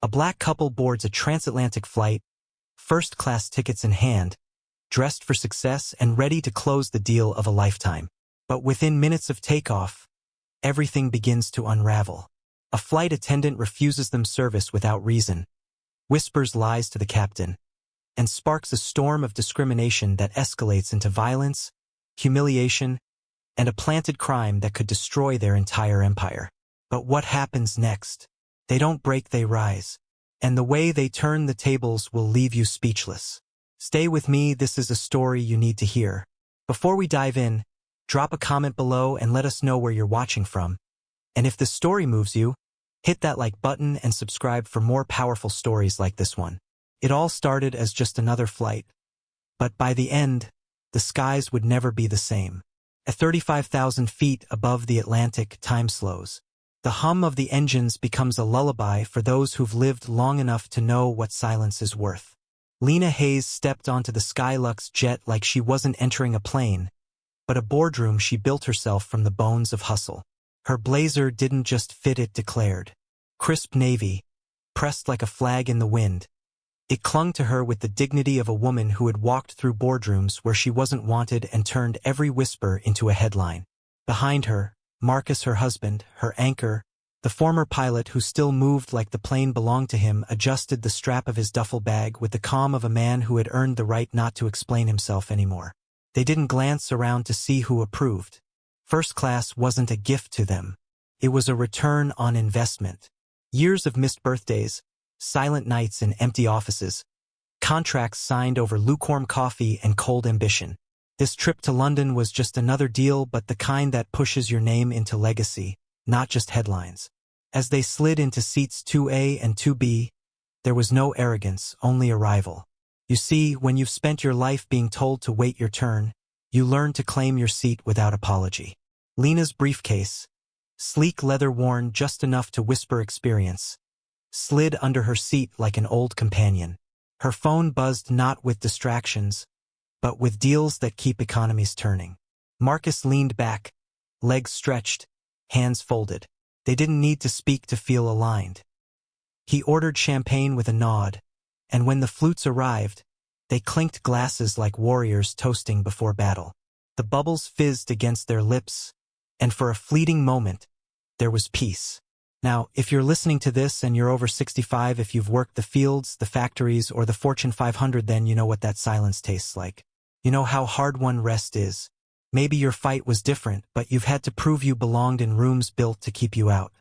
A black couple boards a transatlantic flight, first-class tickets in hand, dressed for success and ready to close the deal of a lifetime. But within minutes of takeoff, everything begins to unravel. A flight attendant refuses them service without reason, whispers lies to the captain, and sparks a storm of discrimination that escalates into violence, humiliation, and a planted crime that could destroy their entire empire. But what happens next? They don't break, they rise. And the way they turn the tables will leave you speechless. Stay with me, this is a story you need to hear. Before we dive in, drop a comment below and let us know where you're watching from. And if this story moves you, hit that like button and subscribe for more powerful stories like this one. It all started as just another flight. But by the end, the skies would never be the same. At 35,000 feet above the Atlantic, time slows. The hum of the engines becomes a lullaby for those who've lived long enough to know what silence is worth. Lena Hayes stepped onto the Skylux jet like she wasn't entering a plane, but a boardroom she built herself from the bones of hustle. Her blazer didn't just fit, it declared. Crisp navy, pressed like a flag in the wind. It clung to her with the dignity of a woman who had walked through boardrooms where she wasn't wanted and turned every whisper into a headline. Behind her, Marcus, her husband, her anchor, the former pilot who still moved like the plane belonged to him, adjusted the strap of his duffel bag with the calm of a man who had earned the right not to explain himself anymore. They didn't glance around to see who approved. First class wasn't a gift to them. It was a return on investment. Years of missed birthdays, silent nights in empty offices, contracts signed over lukewarm coffee and cold ambition. This trip to London was just another deal, but the kind that pushes your name into legacy, not just headlines. As they slid into seats 2A and 2B, there was no arrogance, only arrival. You see, when you've spent your life being told to wait your turn, you learn to claim your seat without apology. Lena's briefcase, sleek leather worn just enough to whisper experience, slid under her seat like an old companion. Her phone buzzed not with distractions, but with deals that keep economies turning. Marcus leaned back, legs stretched, hands folded. They didn't need to speak to feel aligned. He ordered champagne with a nod, and when the flutes arrived, they clinked glasses like warriors toasting before battle. The bubbles fizzed against their lips, and for a fleeting moment, there was peace. Now, if you're listening to this and you're over 65, if you've worked the fields, the factories, or the Fortune 500, then you know what that silence tastes like. You know how hard-won rest is. Maybe your fight was different, but you've had to prove you belonged in rooms built to keep you out.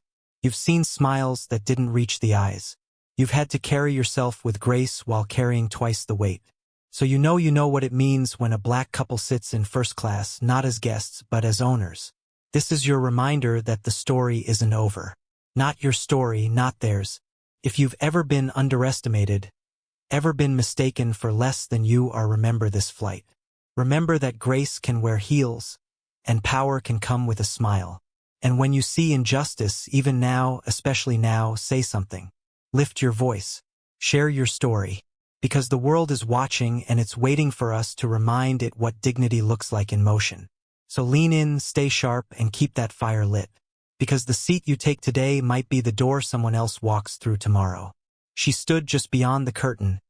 You've seen smiles that didn't reach the eyes. You've had to carry yourself with grace while carrying twice the weight. So you know what it means when a black couple sits in first class, not as guests, but as owners. This is your reminder that the story isn't over. Not your story, not theirs. If you've ever been underestimated, ever been mistaken for less than you are, remember this flight. Remember that grace can wear heels, and power can come with a smile. And when you see injustice, even now, especially now, say something. Lift your voice. Share your story. Because the world is watching and it's waiting for us to remind it what dignity looks like in motion. So lean in, stay sharp, and keep that fire lit. Because the seat you take today might be the door someone else walks through tomorrow. She stood just beyond the curtain,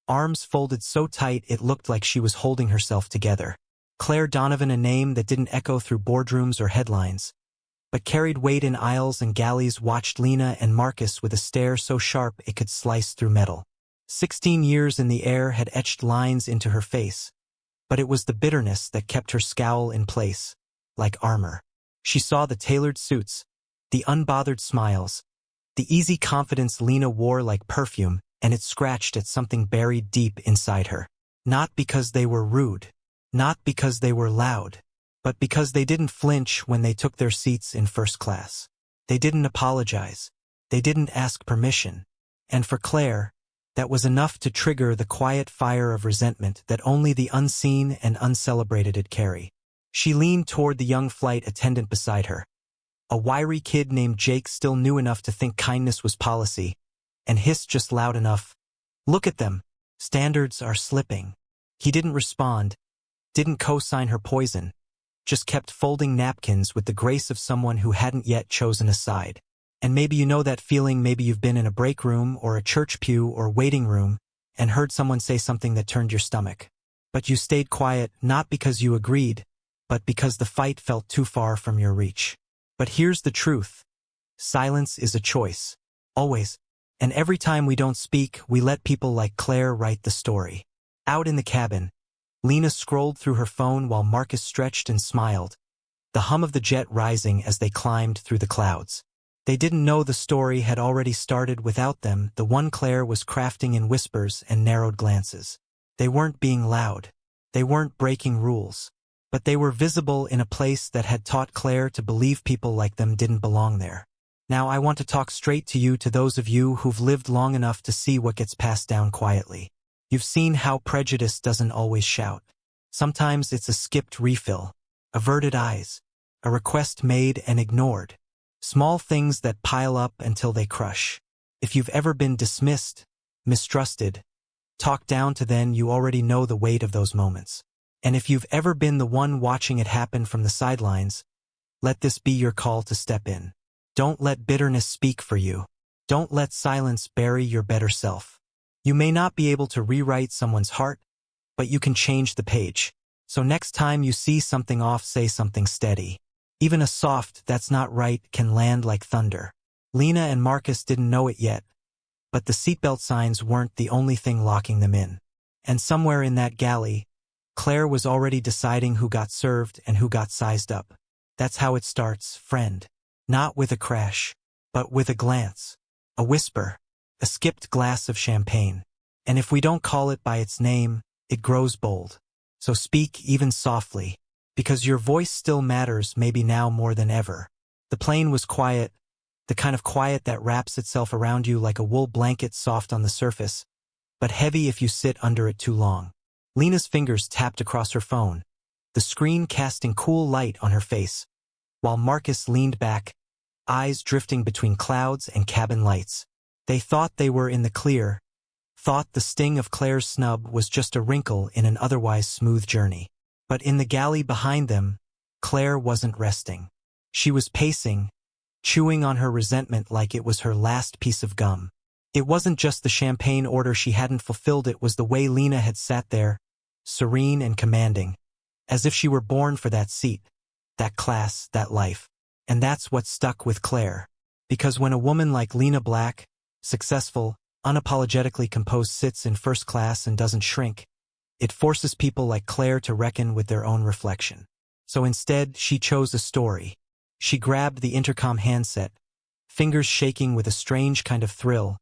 arms folded so tight it looked like she was holding herself together. Claire Donovan, a name that didn't echo through boardrooms or headlines, but carried weight in aisles and galleys, watched Lena and Marcus with a stare so sharp it could slice through metal. 16 years in the air had etched lines into her face, but it was the bitterness that kept her scowl in place, like armor. She saw the tailored suits, the unbothered smiles, the easy confidence Lena wore like perfume, and it scratched at something buried deep inside her. Not because they were rude, not because they were loud, but because they didn't flinch when they took their seats in first class. They didn't apologize. They didn't ask permission. And for Claire, that was enough to trigger the quiet fire of resentment that only the unseen and uncelebrated could carry. She leaned toward the young flight attendant beside her. A wiry kid named Jake, still new enough to think kindness was policy, and hissed just loud enough, "Look at them. Standards are slipping." He didn't respond, didn't co-sign her poison, just kept folding napkins with the grace of someone who hadn't yet chosen a side. And maybe you know that feeling. Maybe you've been in a break room or a church pew or waiting room and heard someone say something that turned your stomach. But you stayed quiet, not because you agreed, but because the fight felt too far from your reach. But here's the truth. Silence is a choice. Always. And every time we don't speak, we let people like Claire write the story. Out in the cabin, Lena scrolled through her phone while Marcus stretched and smiled, the hum of the jet rising as they climbed through the clouds. They didn't know the story had already started without them. The one Claire was crafting in whispers and narrowed glances. They weren't being loud. They weren't breaking rules. But they were visible in a place that had taught Claire to believe people like them didn't belong there. Now I want to talk straight to you, to those of you who've lived long enough to see what gets passed down quietly. You've seen how prejudice doesn't always shout. Sometimes it's a skipped refill, averted eyes, a request made and ignored. Small things that pile up until they crush. If you've ever been dismissed, mistrusted, talked down to, then you already know the weight of those moments. And if you've ever been the one watching it happen from the sidelines, let this be your call to step in. Don't let bitterness speak for you. Don't let silence bury your better self. You may not be able to rewrite someone's heart, but you can change the page. So next time you see something off, say something steady. Even a soft "that's not right" can land like thunder. Lena and Marcus didn't know it yet, but the seatbelt signs weren't the only thing locking them in. And somewhere in that galley, Claire was already deciding who got served and who got sized up. That's how it starts, friend. Not with a crash, but with a glance, a whisper, a skipped glass of champagne. And if we don't call it by its name, it grows bold. So speak, even softly, because your voice still matters, maybe now more than ever. The plane was quiet, the kind of quiet that wraps itself around you like a wool blanket, soft on the surface, but heavy if you sit under it too long. Lena's fingers tapped across her phone, the screen casting cool light on her face, while Marcus leaned back, eyes drifting between clouds and cabin lights. They thought they were in the clear, thought the sting of Claire's snub was just a wrinkle in an otherwise smooth journey. But in the galley behind them, Claire wasn't resting. She was pacing, chewing on her resentment like it was her last piece of gum. It wasn't just the champagne order she hadn't fulfilled, it was the way Lena had sat there, serene and commanding, as if she were born for that seat, that class, that life. And that's what stuck with Claire. Because when a woman like Lena Black, successful, unapologetically composed, sits in first class and doesn't shrink, it forces people like Claire to reckon with their own reflection. So instead, she chose a story. She grabbed the intercom handset, fingers shaking with a strange kind of thrill,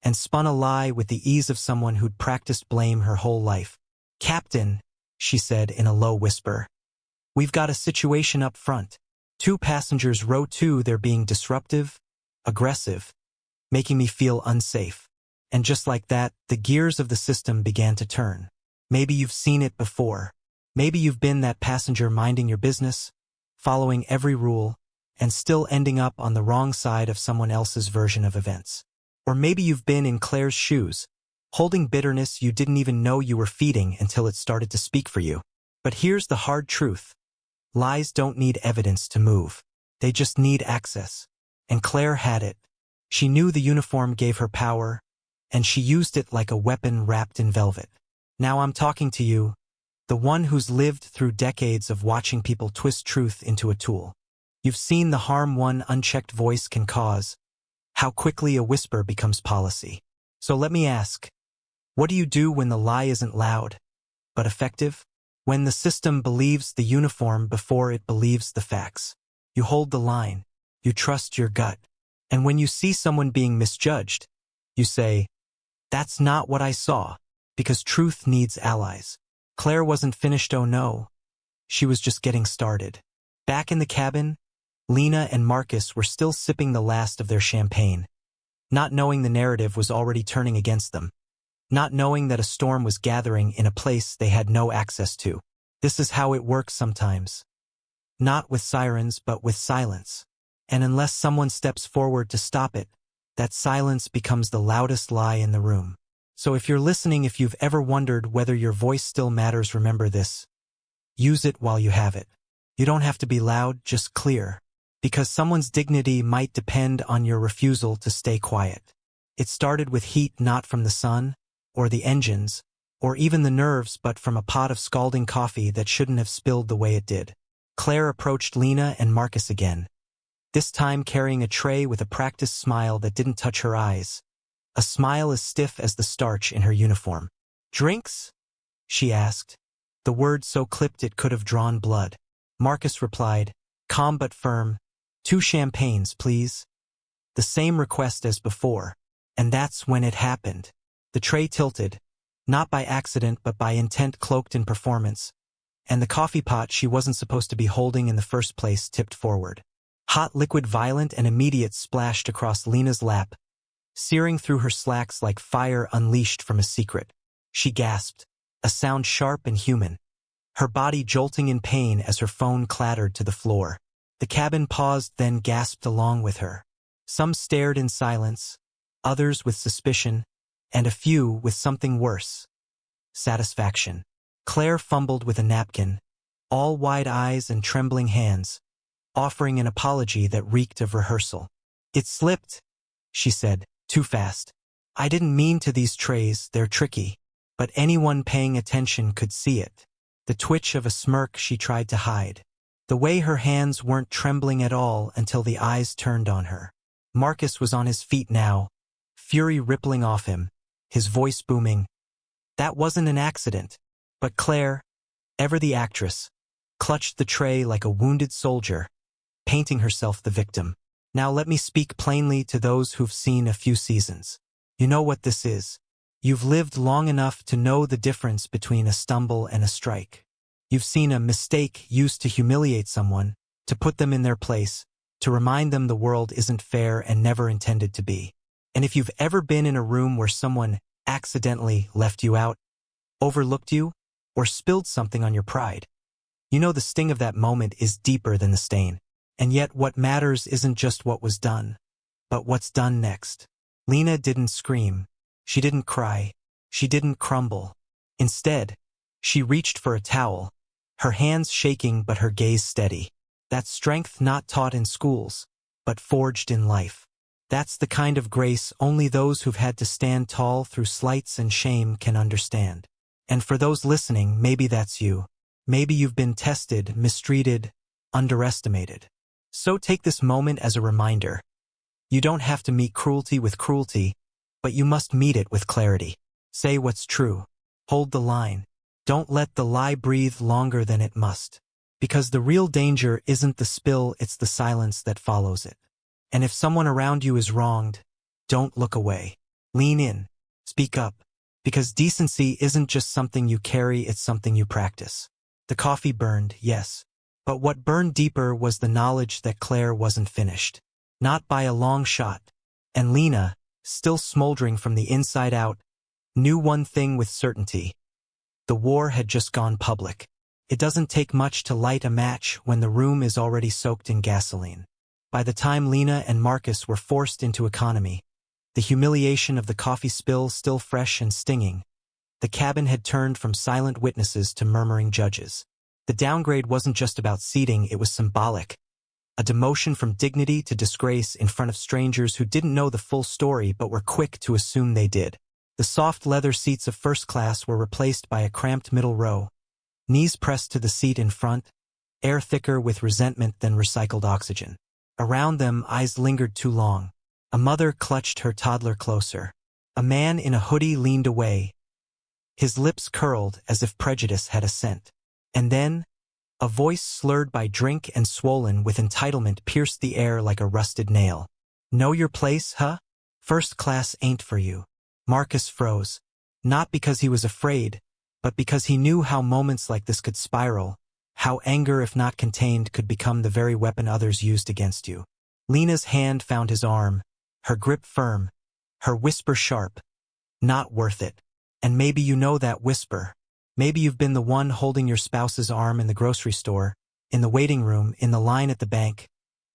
and spun a lie with the ease of someone who'd practiced blame her whole life. "Captain," she said in a low whisper, "we've got a situation up front. 2 passengers row 2, they're being disruptive, aggressive, making me feel unsafe." And just like that, the gears of the system began to turn. Maybe you've seen it before. Maybe you've been that passenger minding your business, following every rule, and still ending up on the wrong side of someone else's version of events. Or maybe you've been in Claire's shoes, holding bitterness you didn't even know you were feeding until it started to speak for you. But here's the hard truth. Lies don't need evidence to move. They just need access. And Claire had it. She knew the uniform gave her power, and she used it like a weapon wrapped in velvet. Now I'm talking to you, the one who's lived through decades of watching people twist truth into a tool. You've seen the harm one unchecked voice can cause, how quickly a whisper becomes policy. So let me ask, what do you do when the lie isn't loud, but effective? When the system believes the uniform before it believes the facts? You hold the line, you trust your gut, and when you see someone being misjudged, you say, "That's not what I saw," because truth needs allies. Claire wasn't finished, oh no. She was just getting started. Back in the cabin, Lena and Marcus were still sipping the last of their champagne, not knowing the narrative was already turning against them, not knowing that a storm was gathering in a place they had no access to. This is how it works sometimes. Not with sirens, but with silence. And unless someone steps forward to stop it, that silence becomes the loudest lie in the room. So if you're listening, if you've ever wondered whether your voice still matters, remember this. Use it while you have it. You don't have to be loud, just clear. Because someone's dignity might depend on your refusal to stay quiet. It started with heat not from the sun, or the engines, or even the nerves but from a pot of scalding coffee that shouldn't have spilled the way it did. Claire approached Lena and Marcus again, this time carrying a tray with a practiced smile that didn't touch her eyes. A smile as stiff as the starch in her uniform. "Drinks?" she asked, the word so clipped it could have drawn blood. Marcus replied, calm but firm, "2 champagnes, please." The same request as before. And that's when it happened. The tray tilted, not by accident but by intent cloaked in performance, and the coffee pot she wasn't supposed to be holding in the first place tipped forward. Hot liquid violent and immediate splashed across Lena's lap, searing through her slacks like fire unleashed from a secret. She gasped, a sound sharp and human, her body jolting in pain as her phone clattered to the floor. The cabin paused, then gasped along with her. Some stared in silence, others with suspicion, and a few with something worse. Satisfaction. Claire fumbled with a napkin, all wide eyes and trembling hands, offering an apology that reeked of rehearsal. "It slipped," she said, "too fast. I didn't mean to. These trays, they're tricky." But anyone paying attention could see it. The twitch of a smirk she tried to hide. The way her hands weren't trembling at all until the eyes turned on her. Marcus was on his feet now, fury rippling off him, his voice booming. That wasn't an accident. But Claire, ever the actress, clutched the tray like a wounded soldier, painting herself the victim. "Now let me speak plainly to those who've seen a few seasons. You know what this is. You've lived long enough to know the difference between a stumble and a strike. You've seen a mistake used to humiliate someone, to put them in their place, to remind them the world isn't fair and never intended to be. And if you've ever been in a room where someone accidentally left you out, overlooked you, or spilled something on your pride, you know the sting of that moment is deeper than the stain. And yet what matters isn't just what was done, but what's done next." Lena didn't scream. She didn't cry. She didn't crumble. Instead, she reached for a towel, her hands shaking but her gaze steady. That strength not taught in schools, but forged in life. That's the kind of grace only those who've had to stand tall through slights and shame can understand. And for those listening, maybe that's you. Maybe you've been tested, mistreated, underestimated. So take this moment as a reminder. You don't have to meet cruelty with cruelty, but you must meet it with clarity. Say what's true. Hold the line. Don't let the lie breathe longer than it must. Because the real danger isn't the spill, it's the silence that follows it. And if someone around you is wronged, don't look away. Lean in. Speak up. Because decency isn't just something you carry, it's something you practice. The coffee burned, yes. But what burned deeper was the knowledge that Claire wasn't finished. Not by a long shot. And Lena, still smoldering from the inside out, knew one thing with certainty. The war had just gone public. It doesn't take much to light a match when the room is already soaked in gasoline. By the time Lena and Marcus were forced into economy, the humiliation of the coffee spill still fresh and stinging, the cabin had turned from silent witnesses to murmuring judges. The downgrade wasn't just about seating, it was symbolic. A demotion from dignity to disgrace in front of strangers who didn't know the full story but were quick to assume they did. The soft leather seats of first class were replaced by a cramped middle row, knees pressed to the seat in front, air thicker with resentment than recycled oxygen. Around them, eyes lingered too long. A mother clutched her toddler closer. A man in a hoodie leaned away, his lips curled as if prejudice had a scent. And then, a voice slurred by drink and swollen with entitlement pierced the air like a rusted nail. "Know your place, huh? First class ain't for you." Marcus froze, not because he was afraid, but because he knew how moments like this could spiral, how anger, if not contained, could become the very weapon others used against you. Lena's hand found his arm, her grip firm, her whisper sharp. "Not worth it." And maybe you know that whisper. Maybe you've been the one holding your spouse's arm in the grocery store, in the waiting room, in the line at the bank,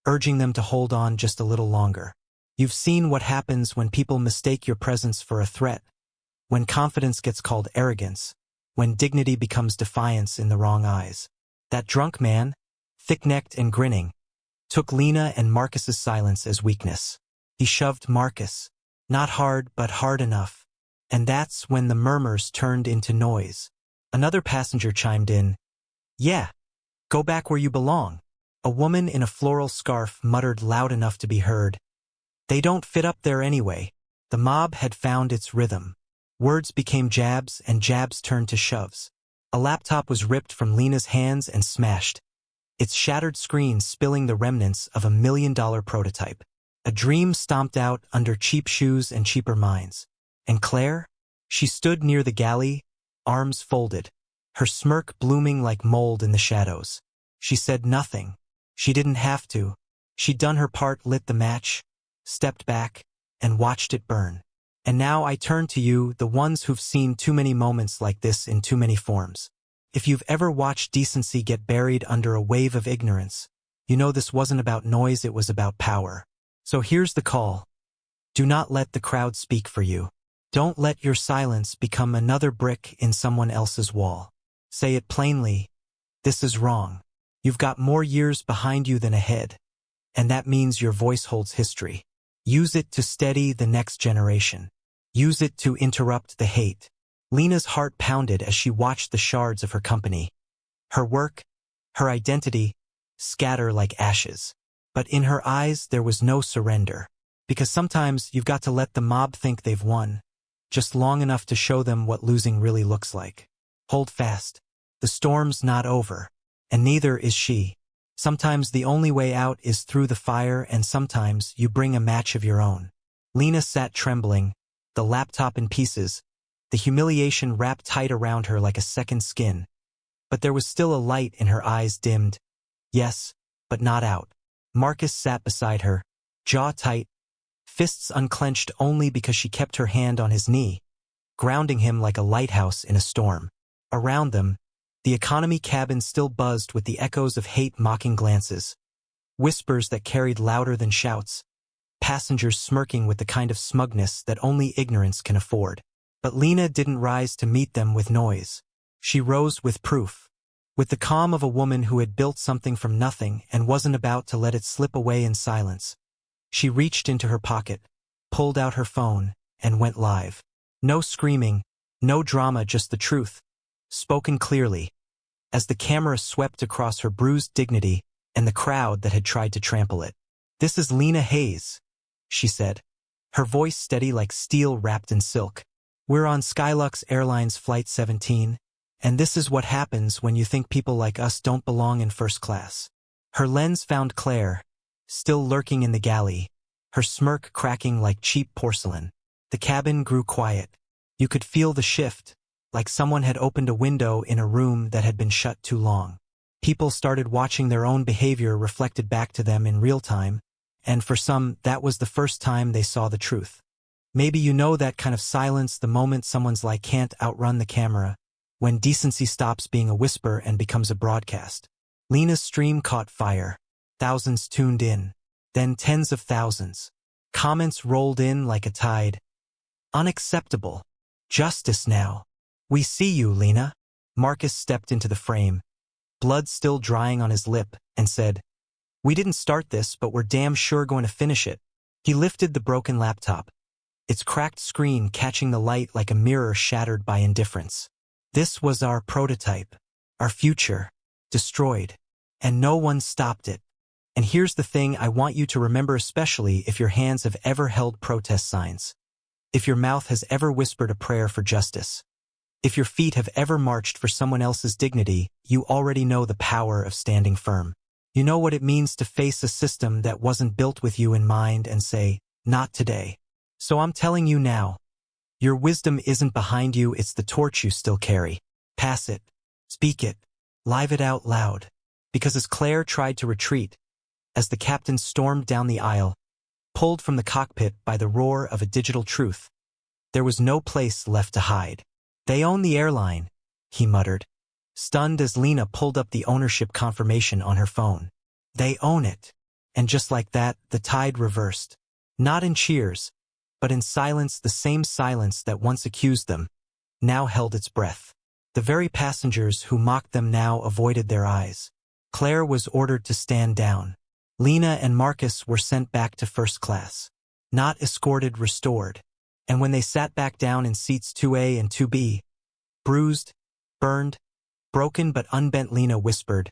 urging them to hold on just a little longer. You've seen what happens when people mistake your presence for a threat, when confidence gets called arrogance, when dignity becomes defiance in the wrong eyes. That drunk man, thick-necked and grinning, took Lena and Marcus's silence as weakness. He shoved Marcus. Not hard, but hard enough. And that's when the murmurs turned into noise. Another passenger chimed in. Yeah, go back where you belong. A woman in a floral scarf muttered loud enough to be heard. They don't fit up there anyway. The mob had found its rhythm. Words became jabs, and jabs turned to shoves. A laptop was ripped from Lena's hands and smashed, its shattered screen spilling the remnants of $1 million prototype. A dream stomped out under cheap shoes and cheaper minds. And Claire? She stood near the galley, arms folded, her smirk blooming like mold in the shadows. She said nothing. She didn't have to. She'd done her part, lit the match, stepped back, and watched it burn. And now I turn to you, the ones who've seen too many moments like this in too many forms. If you've ever watched decency get buried under a wave of ignorance, you know this wasn't about noise, it was about power. So here's the call. Do not let the crowd speak for you. Don't let your silence become another brick in someone else's wall. Say it plainly. This is wrong. You've got more years behind you than ahead. And that means your voice holds history. Use it to steady the next generation. Use it to interrupt the hate. Lena's heart pounded as she watched the shards of her company, her work, her identity, scatter like ashes. But in her eyes there was no surrender. Because sometimes you've got to let the mob think they've won, just long enough to show them what losing really looks like. Hold fast. The storm's not over. And neither is she. Sometimes the only way out is through the fire, and sometimes you bring a match of your own. Lena sat trembling, the laptop in pieces, the humiliation wrapped tight around her like a second skin. But there was still a light in her eyes, dimmed. Yes, but not out. Marcus sat beside her, jaw tight, fists unclenched only because she kept her hand on his knee, grounding him like a lighthouse in a storm. Around them, the economy cabin still buzzed with the echoes of hate-mocking glances, whispers that carried louder than shouts, passengers smirking with the kind of smugness that only ignorance can afford. But Lena didn't rise to meet them with noise. She rose with proof, with the calm of a woman who had built something from nothing and wasn't about to let it slip away in silence. She reached into her pocket, pulled out her phone, and went live. No screaming, no drama, just the truth, spoken clearly, as the camera swept across her bruised dignity and the crowd that had tried to trample it. This is Lena Hayes, she said, her voice steady like steel wrapped in silk. We're on Skylux Airlines Flight 17, and this is what happens when you think people like us don't belong in first class. Her lens found Claire, still lurking in the galley, her smirk cracking like cheap porcelain. The cabin grew quiet. You could feel the shift, like someone had opened a window in a room that had been shut too long. People started watching their own behavior reflected back to them in real time, and for some, that was the first time they saw the truth. Maybe you know that kind of silence, the moment someone's like can't outrun the camera, when decency stops being a whisper and becomes a broadcast. Lena's stream caught fire. Thousands tuned in. Then tens of thousands. Comments rolled in like a tide. Unacceptable. Justice now. We see you, Lena. Marcus stepped into the frame, blood still drying on his lip, and said, We didn't start this, but we're damn sure going to finish it. He lifted the broken laptop, its cracked screen catching the light like a mirror shattered by indifference. This was our prototype, our future, destroyed, and no one stopped it. And here's the thing I want you to remember, especially if your hands have ever held protest signs, if your mouth has ever whispered a prayer for justice, if your feet have ever marched for someone else's dignity, you already know the power of standing firm. You know what it means to face a system that wasn't built with you in mind and say, not today. So I'm telling you now, your wisdom isn't behind you, it's the torch you still carry. Pass it, speak it, live it out loud. Because as Claire tried to retreat, as the captain stormed down the aisle, pulled from the cockpit by the roar of a digital truth, there was no place left to hide. They own the airline, he muttered, stunned as Lena pulled up the ownership confirmation on her phone. They own it. And just like that, the tide reversed. Not in cheers, but in silence, the same silence that once accused them, now held its breath. The very passengers who mocked them now avoided their eyes. Claire was ordered to stand down. Lena and Marcus were sent back to first class. Not escorted, restored. And when they sat back down in seats 2A and 2B, bruised, burned, broken but unbent, Lena whispered,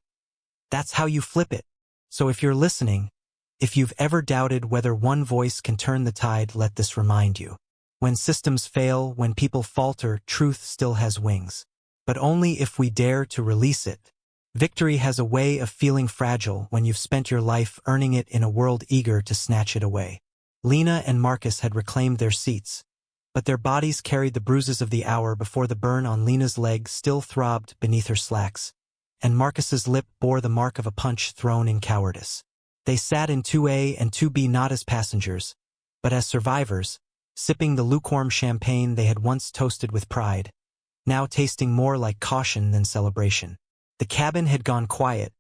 "That's how you flip it." So if you're listening, if you've ever doubted whether one voice can turn the tide, let this remind you. When systems fail, when people falter, truth still has wings. But only if we dare to release it. Victory has a way of feeling fragile when you've spent your life earning it in a world eager to snatch it away. Lena and Marcus had reclaimed their seats, but their bodies carried the bruises of the hour before. The burn on Lena's leg still throbbed beneath her slacks, and Marcus's lip bore the mark of a punch thrown in cowardice. They sat in 2A and 2B not as passengers, but as survivors, sipping the lukewarm champagne they had once toasted with pride, now tasting more like caution than celebration. The cabin had gone quiet,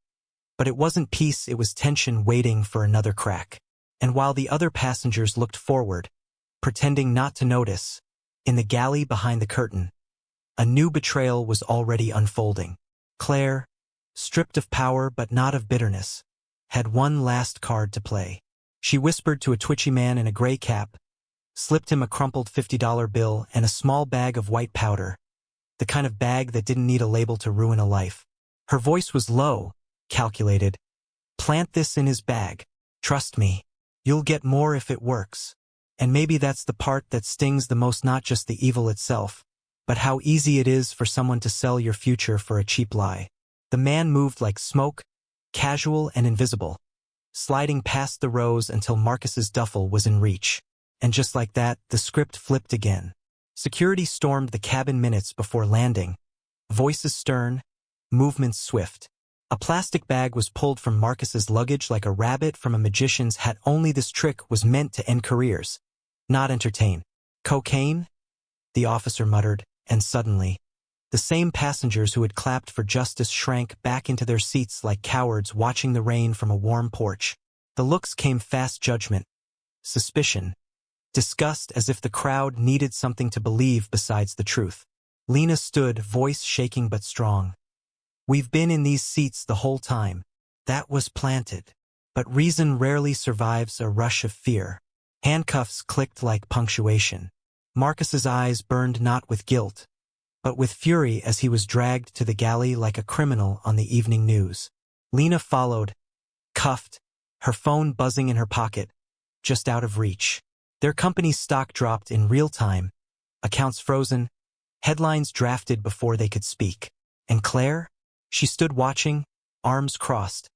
but it wasn't peace, it was tension waiting for another crack. And while the other passengers looked forward, pretending not to notice, in the galley behind the curtain, a new betrayal was already unfolding. Claire, stripped of power but not of bitterness, had one last card to play. She whispered to a twitchy man in a gray cap, slipped him a crumpled $50 bill and a small bag of white powder, the kind of bag that didn't need a label to ruin a life. Her voice was low, calculated. "Plant this in his bag. Trust me. You'll get more if it works." And maybe that's the part that stings the most, not just the evil itself, but how easy it is for someone to sell your future for a cheap lie. The man moved like smoke, casual and invisible, sliding past the rows until Marcus's duffel was in reach. And just like that, the script flipped again. Security stormed the cabin minutes before landing, voices stern, movements swift. A plastic bag was pulled from Marcus's luggage like a rabbit from a magician's hat. Only this trick was meant to end careers, not entertain. "Cocaine?" the officer muttered, and suddenly, the same passengers who had clapped for justice shrank back into their seats like cowards watching the rain from a warm porch. The looks came fast: judgment, suspicion, disgust, as if the crowd needed something to believe besides the truth. Lena stood, voice shaking but strong. "We've been in these seats the whole time. That was planted. But reason rarely survives a rush of fear." Handcuffs clicked like punctuation. Marcus's eyes burned not with guilt, but with fury as he was dragged to the galley like a criminal on the evening news. Lena followed, cuffed, her phone buzzing in her pocket, just out of reach. Their company's stock dropped in real time, accounts frozen, headlines drafted before they could speak. And Claire? She stood watching, arms crossed,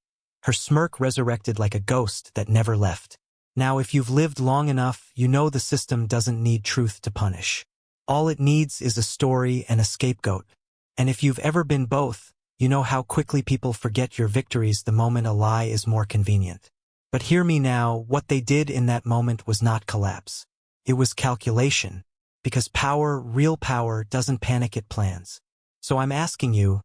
her smirk resurrected like a ghost that never left. Now, if you've lived long enough, you know the system doesn't need truth to punish. All it needs is a story and a scapegoat. And if you've ever been both, you know how quickly people forget your victories the moment a lie is more convenient. But hear me now, what they did in that moment was not collapse. It was calculation. Because power, real power, doesn't panic, it plans. So I'm asking you,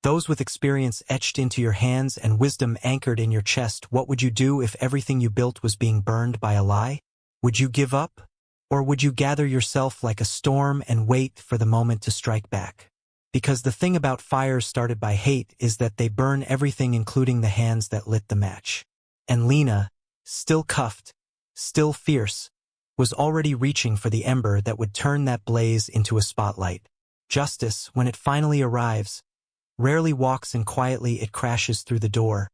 those with experience etched into your hands and wisdom anchored in your chest, what would you do if everything you built was being burned by a lie? Would you give up? Or would you gather yourself like a storm and wait for the moment to strike back? Because the thing about fires started by hate is that they burn everything, including the hands that lit the match. And Lena, still cuffed, still fierce, was already reaching for the ember that would turn that blaze into a spotlight. Justice, when it finally arrives, rarely walks in quietly, it crashes through the door,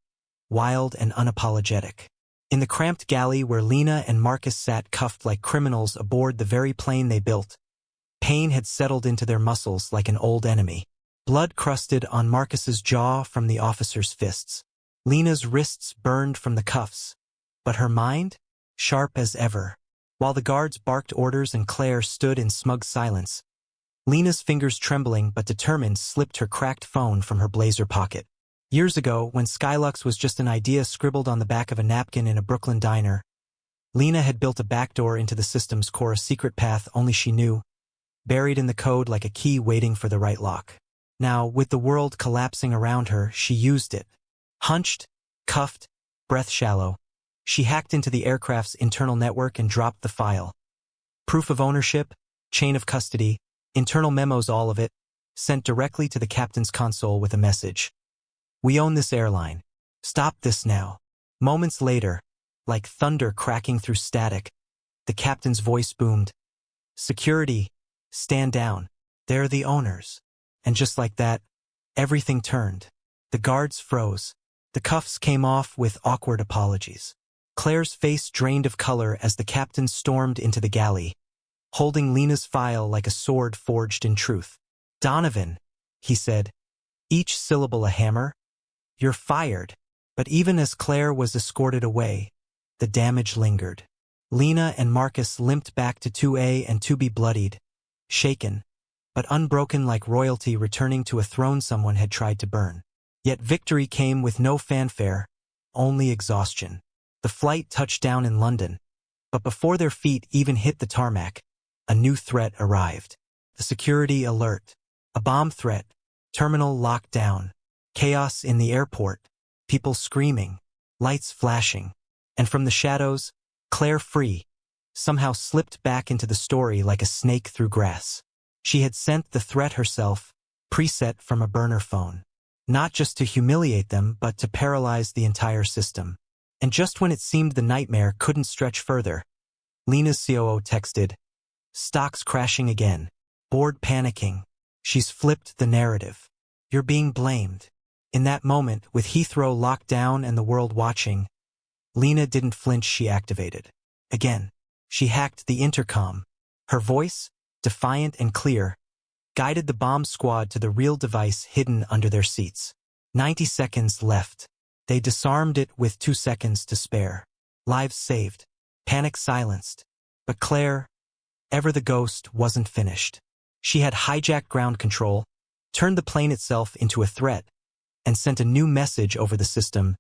wild and unapologetic. In the cramped galley where Lena and Marcus sat cuffed like criminals aboard the very plane they built, pain had settled into their muscles like an old enemy. Blood crusted on Marcus's jaw from the officer's fists. Lena's wrists burned from the cuffs, but her mind? Sharp as ever. While the guards barked orders and Claire stood in smug silence, Lena's fingers, trembling but determined, slipped her cracked phone from her blazer pocket. Years ago, when Skylux was just an idea scribbled on the back of a napkin in a Brooklyn diner, Lena had built a backdoor into the system's core, a secret path only she knew, buried in the code like a key waiting for the right lock. Now, with the world collapsing around her, she used it. Hunched, cuffed, breath shallow, she hacked into the aircraft's internal network and dropped the file. Proof of ownership, chain of custody, internal memos, all of it, sent directly to the captain's console with a message. "We own this airline. Stop this now." Moments later, like thunder cracking through static, the captain's voice boomed, "Security, stand down. They're the owners." And just like that, everything turned. The guards froze. The cuffs came off with awkward apologies. Claire's face drained of color as the captain stormed into the galley, holding Lena's file like a sword forged in truth. "Donovan," he said, each syllable a hammer, "you're fired." But even as Claire was escorted away, the damage lingered. Lena and Marcus limped back to 2A and 2B bloodied, shaken, but unbroken like royalty returning to a throne someone had tried to burn. Yet victory came with no fanfare, only exhaustion. The flight touched down in London, but before their feet even hit the tarmac, a new threat arrived. The security alert. A bomb threat. Terminal locked down. Chaos in the airport. People screaming. Lights flashing. And from the shadows, Claire Free somehow slipped back into the story like a snake through grass. She had sent the threat herself, preset from a burner phone. Not just to humiliate them, but to paralyze the entire system. And just when it seemed the nightmare couldn't stretch further, Lena's COO texted, "Stocks crashing again. Board panicking. She's flipped the narrative. You're being blamed." In that moment, with Heathrow locked down and the world watching, Lena didn't flinch. She activated. Again, she hacked the intercom. Her voice, defiant and clear, guided the bomb squad to the real device hidden under their seats. 90 seconds left. They disarmed it with 2 seconds to spare. Lives saved. Panic silenced. But Claire, ever the ghost, wasn't finished. She had hijacked ground control, turned the plane itself into a threat, and sent a new message over the system: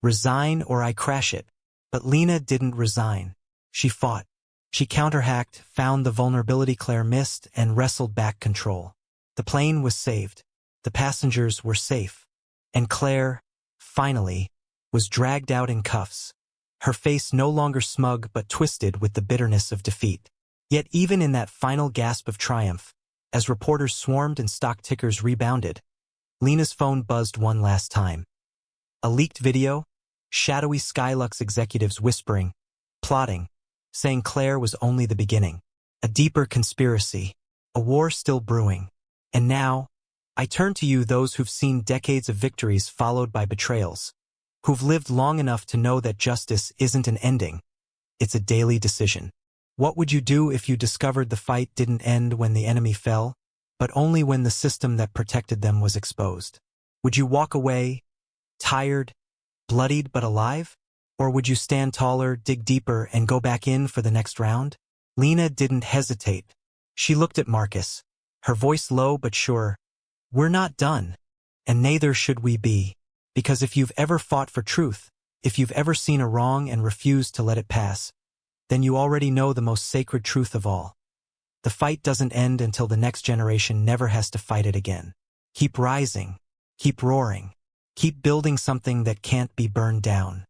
"Resign or I crash it." But Lena didn't resign. She fought. She counterhacked, found the vulnerability Claire missed, and wrestled back control. The plane was saved. The passengers were safe. And Claire, finally, was dragged out in cuffs. Her face no longer smug but twisted with the bitterness of defeat. Yet even in that final gasp of triumph, as reporters swarmed and stock tickers rebounded, Lena's phone buzzed one last time. A leaked video, shadowy Skylux executives whispering, plotting, saying Claire was only the beginning. A deeper conspiracy, a war still brewing. And now, I turn to you, those who've seen decades of victories followed by betrayals, who've lived long enough to know that justice isn't an ending, it's a daily decision. What would you do if you discovered the fight didn't end when the enemy fell, but only when the system that protected them was exposed? Would you walk away, tired, bloodied but alive? Or would you stand taller, dig deeper, and go back in for the next round? Lena didn't hesitate. She looked at Marcus, her voice low but sure. "We're not done. And neither should we be. Because if you've ever fought for truth, if you've ever seen a wrong and refused to let it pass, then you already know the most sacred truth of all. The fight doesn't end until the next generation never has to fight it again. Keep rising. Keep roaring. Keep building something that can't be burned down."